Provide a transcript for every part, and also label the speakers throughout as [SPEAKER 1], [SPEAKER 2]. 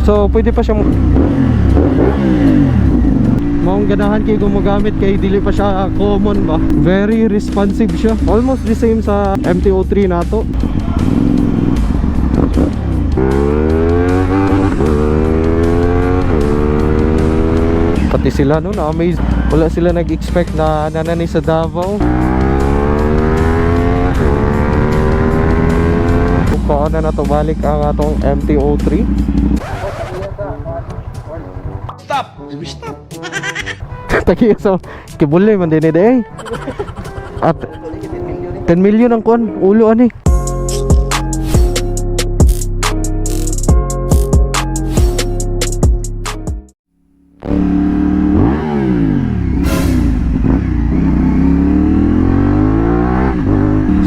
[SPEAKER 1] So pwede pa siya maong ganahan kay gumagamit kay dili pa siya common ba. Very responsive siya. Almost the same sa MT-03 nato. Pati sila no, na-amaze. Wala sila nag-expect na nanani sa Davao. Kung na to balik ang atong MT-03.
[SPEAKER 2] Stop! Stop!
[SPEAKER 1] Taki so kibuli man din eh. At 10 million ang kuan ulo ani.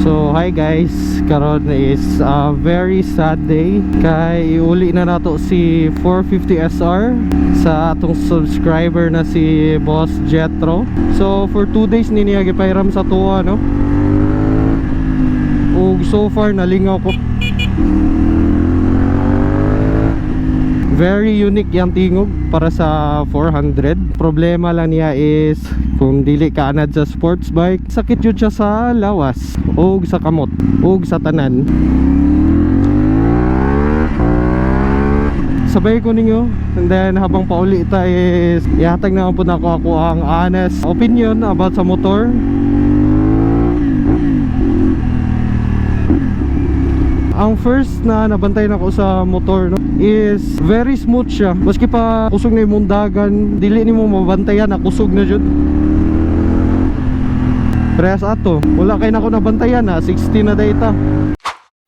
[SPEAKER 1] So hi guys, karon is a very sad day kay iuli na nato si 450 SR sa atong subscriber na si Boss Jetro. So for 2 days ni niya gipairam sa tuwa no. Ug so far nalingaw ko. Very unique yang tingog para sa 400. Problema lang niya is kung dili ka anad sa sports bike, sakit yun siya sa lawas ug sa kamot ug sa tanan. Sabay ko ninyo, and then habang pauli ta is ihatag na po ako ang honest opinion about sa motor. Ang first na nabantay na ko sa motor no, is very smooth siya. Maski pa kusog na yung mundagan, dili ni mo mabantayan na kusog na dyan. Press ato, wala kayo na ako nabantayan na 60 na data.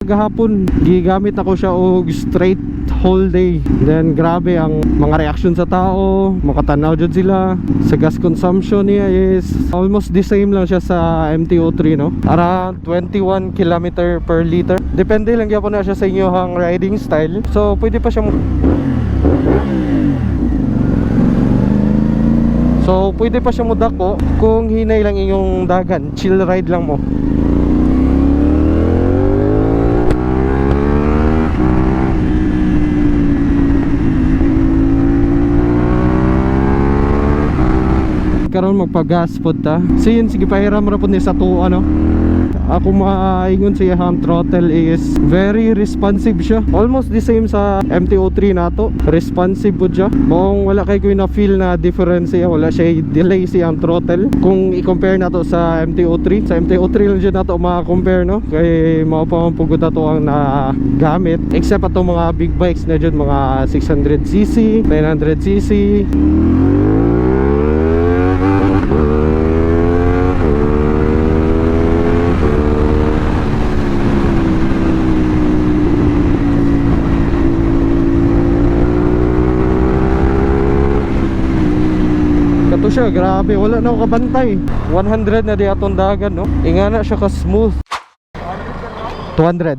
[SPEAKER 1] Gahapon, gigamit ako siya og straight whole day. Then grabe ang mga reaction sa tao, makatanaw dyan sila. Sa gas consumption niya is almost the same lang siya sa MT-03 no, around 21 km per liter. Depende lang gyapon na siya sa inyong riding style. So pwede pa siya mudako kung hinay lang inyong dagan, chill ride lang mo. Karon magpa-gas pod ta. So yun, sige pahiram ra pod ni sa tuwa no. Ako maingon siya ang throttle is very responsive siya. Almost the same sa MT-03 nato. Responsive po siya. Maong wala kay ko na feel na difference siya. Wala siya delay siya ang throttle. Kung i-compare nato sa MT-03, sa MT-03 lang siya nato ma-compare no. Kay mao pa man pugod ato ang nagamit. Except ato mga big bikes na dyan, mga 600cc, 900cc. Kato siya, grabe, wala na ako kabantay. 100 na di atong dagan no. Inga na siya ka smooth. 200.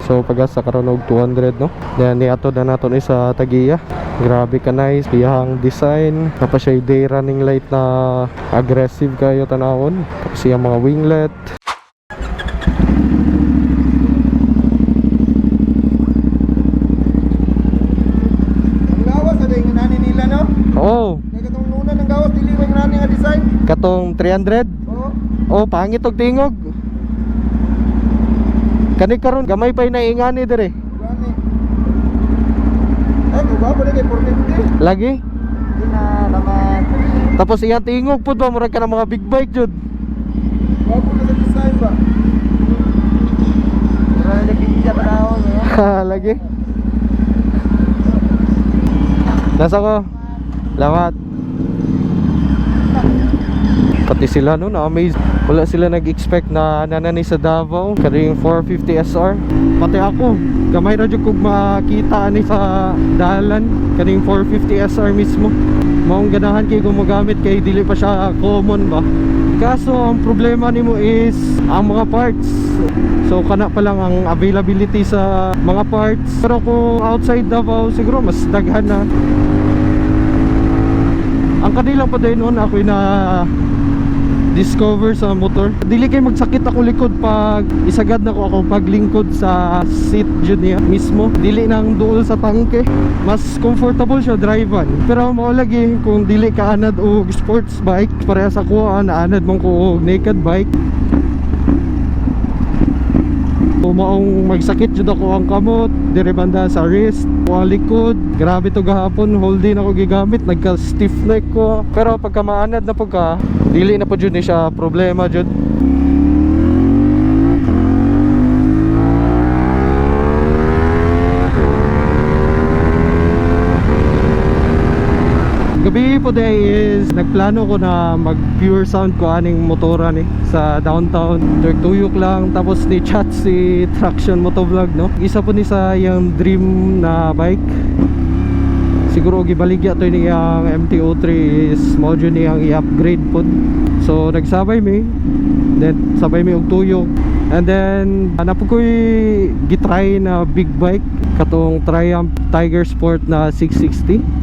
[SPEAKER 1] So pagasa karon og 200 no. Then ni ato na naton isa tagiya. Grabe ka nice iyang design. Tapos siya day running light na aggressive kayo tanawon. Tapos iyang mga winglet.
[SPEAKER 2] Ang lawas ada yung nani nila no?
[SPEAKER 1] Oh,
[SPEAKER 2] Katong luna ng gawas dili may nani nga design.
[SPEAKER 1] katong 300.
[SPEAKER 2] Oo.
[SPEAKER 1] Oh, pangit og tingog. Kani karon gamay pa inaingani dire.
[SPEAKER 2] Gani. Ay, kuba pa kay 450.
[SPEAKER 1] Lagi.
[SPEAKER 2] Di na naman.
[SPEAKER 1] Tapos iyang tingog pud ba murag ka ng mga big bike jud.
[SPEAKER 2] Wapo na sa design ba? Wala na nagpipisa pa na ako.
[SPEAKER 1] Lagi. Nasa ko. Lamat. Pati sila no, na-amaze. Wala sila nag-expect na nanani sa Davao. Karing 450 SR. Pati ako, gamay na dyan kung makita ni sa dalan. Karing 450 SR mismo. Maong ganahan kay gumagamit kay dili pa siya common ba. Kaso ang problema nimo is ang mga parts. So kana pa lang ang availability sa mga parts. Pero kung outside Davao siguro mas daghan na. Ang kanila pa din noon ako na discover sa motor. Dili kay magsakit ako likod pag isagad na ko ako paglingkod sa seat jud niya mismo. Dili nang duol sa tangke. Mas comfortable siya drivean. Pero mao lagi kung dili ka anad og sports bike, pareha sa kuha naanad man ko og naked bike. Maong magsakit jud ako ang kamot, dire banda sa wrist, ang likod. Grabe to gahapon, whole day na ako gigamit, nagka stiff neck ko. Pero pagka maanad na pagka, dili na po jud ni siya problema jud. Gabi po day is nagplano ko na mag pure sound ko aning motora ni sa downtown. Tuyok lang tapos ni chat si Traction Motovlog no. Isa po ni sa yung dream na bike. Siguro gibaligya to ni ang MT-03 is module ni ang i-upgrade po. So nagsabay mi. Then sabay mi og tuyok. And then hanap ko gitry na big bike katong Triumph Tiger Sport na 660.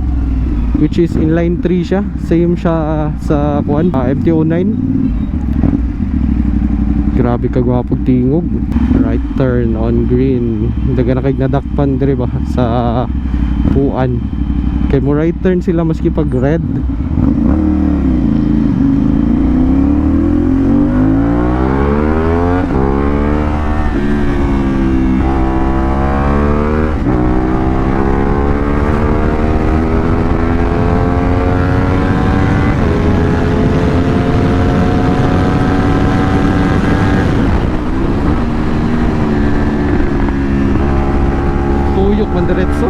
[SPEAKER 1] Which is inline 3 siya. Same siya sa kuan MT-09. Grabe ka gwapog tingog. Right turn on green. Daga na kay nadakpan dire ba sa puan. Kay mo right turn sila maski pag red. Tuyok man diretso.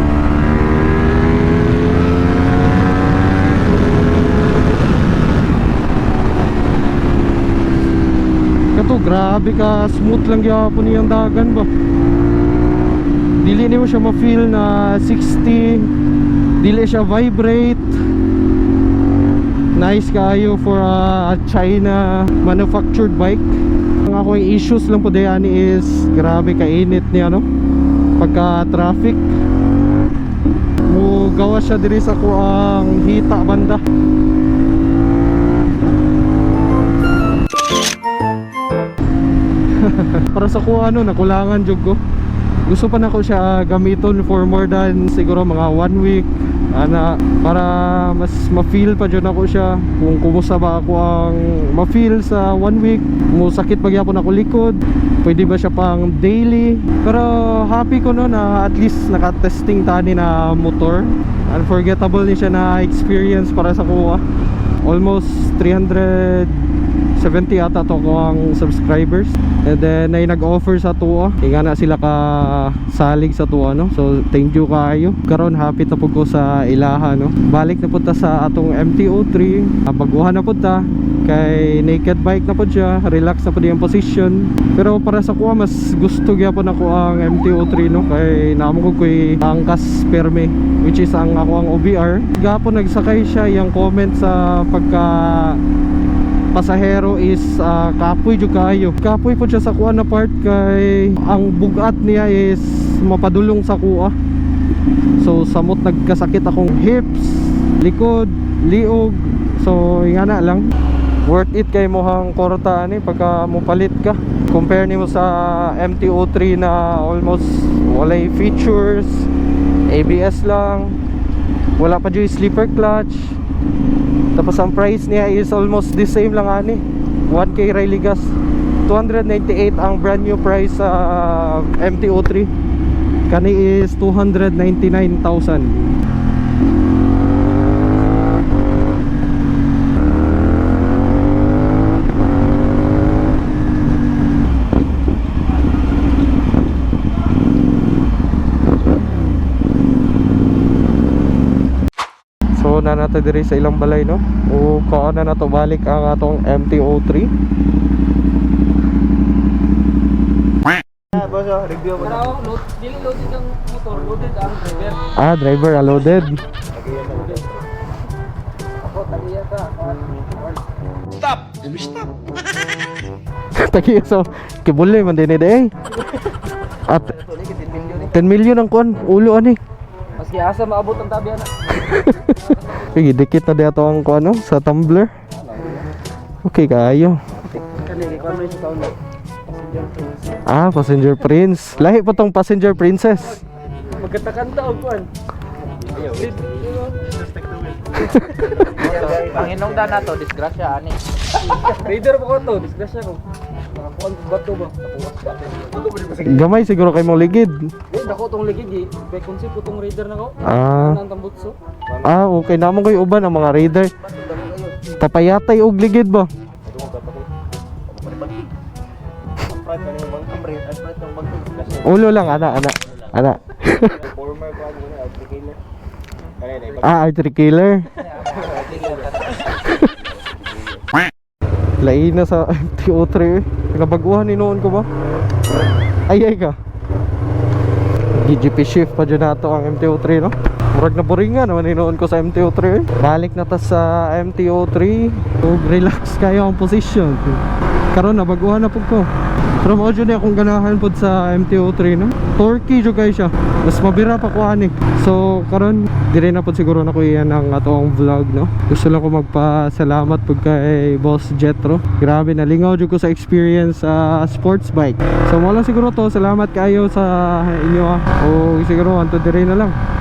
[SPEAKER 1] Kato grabe ka smooth lang gyapon niyang dagan ba. Dili nimo siya ma-feel na 60. Dili siya vibrate. Nice kayo for a China manufactured bike. Ang ako yung issues lang po dayani is grabe ka init niya no. Pagka traffic mo gawa siya diri sa kuang hita banda. Para sa kuha nakulangan jud ko. Gusto pa na ko siya gamiton for more than siguro mga 1 week ana para mas ma-feel pa dyan ako siya kung kumusta ba ako ang ma-feel sa 1 week. Musakit pagyapon ako likod, pwede ba siya pang daily. Pero happy ko no na at least naka-testing tani na motor. Unforgettable ni siya na experience para sa kuha. Almost 370 ata to ko ang subscribers. And then ay nag-offer sa tuwa. Inga na sila ka salig sa tuwa no. So thank you kayo. Karon happy ta pud ko sa ilaha no. Balik na pud ta sa atong MT-03. Baguhan na pud ta kay naked bike na pud siya. Relax na pud yung position. Pero para sa kuha mas gusto gyapon ako ang MT-03 no kay namo ko koy angkas perme which is ang ako ang OBR. Gapon nagsakay siya yung comment sa pagka pasahero is kapoy jud kayo. Kapoy po siya sa kuha na part kay ang bugat niya is mapadulong sa kuha. So samot nagkasakit akong hips, likod, liog. So nga na lang. Worth it kay mohang korta ani pagka mo palit ka. Compare nimo sa MT-03 na almost walay features, ABS lang, wala pa jud sleeper clutch. Tapos ang price niya is almost the same lang ani 1K Riley gas. 298 ang brand new price sa MT-03. Kani is 299,000. Na nato diri sa ilang balay no o kaan na nato balik ang atong MT-03.
[SPEAKER 2] Boso, review mo.
[SPEAKER 3] Pero dili loaded ang motor, loaded ang driver.
[SPEAKER 1] Driver loaded.
[SPEAKER 3] Ako tagiya ka.
[SPEAKER 2] Stop! Stop!
[SPEAKER 1] Tagiya so kibuli man din eh. At 10 million ang kuan ulo ani.
[SPEAKER 3] Maski asa maabot ang tabi ana.
[SPEAKER 1] Dikit na dito ang kuan no sa tumbler. Okay kayo.
[SPEAKER 3] Kanili, kung ano yung taon na. Passenger prince.
[SPEAKER 1] Ah, passenger prince. Lahi po tong passenger princess.
[SPEAKER 3] Magkatakanta o kuan. Ayaw.
[SPEAKER 4] Panginong na to, disgrasya ani.
[SPEAKER 3] Raider po ko to, disgrasya ko. Nakakuan ko bato ba?
[SPEAKER 1] Gamay siguro kay mo ligid.
[SPEAKER 3] Dako tong ligid di. Bay konsep ko tong raider na ko.
[SPEAKER 1] Ah,
[SPEAKER 3] Nang tambutso.
[SPEAKER 1] okay namon koy uban ang mga raider. Papayatay og ligid ba? Ulo lang ana. Artery killer. Lain na sa MTO3. Nabaguhan ni noon ko ba? Ay ka. GGP shift pa dyan nato ang MTO3 no? Murag na boringan naman ni noon ko sa MTO3 Balik na ta sa MTO3. Relax kayo ang position. Karon nabaguhan na po ko. Pero mo dyan akong ganahan po sa MTO3 no? Torquey dyan kayo siya. Mas mabira pa ko ani. So karon dire na po siguro na ko iyan ang atong vlog no? Gusto lang ko magpasalamat po kay Boss Jetro. Grabe nalingaw dyan ko sa experience sa sports bike. So mo lang siguro to. Salamat kayo sa inyo O siguro anto dire na lang.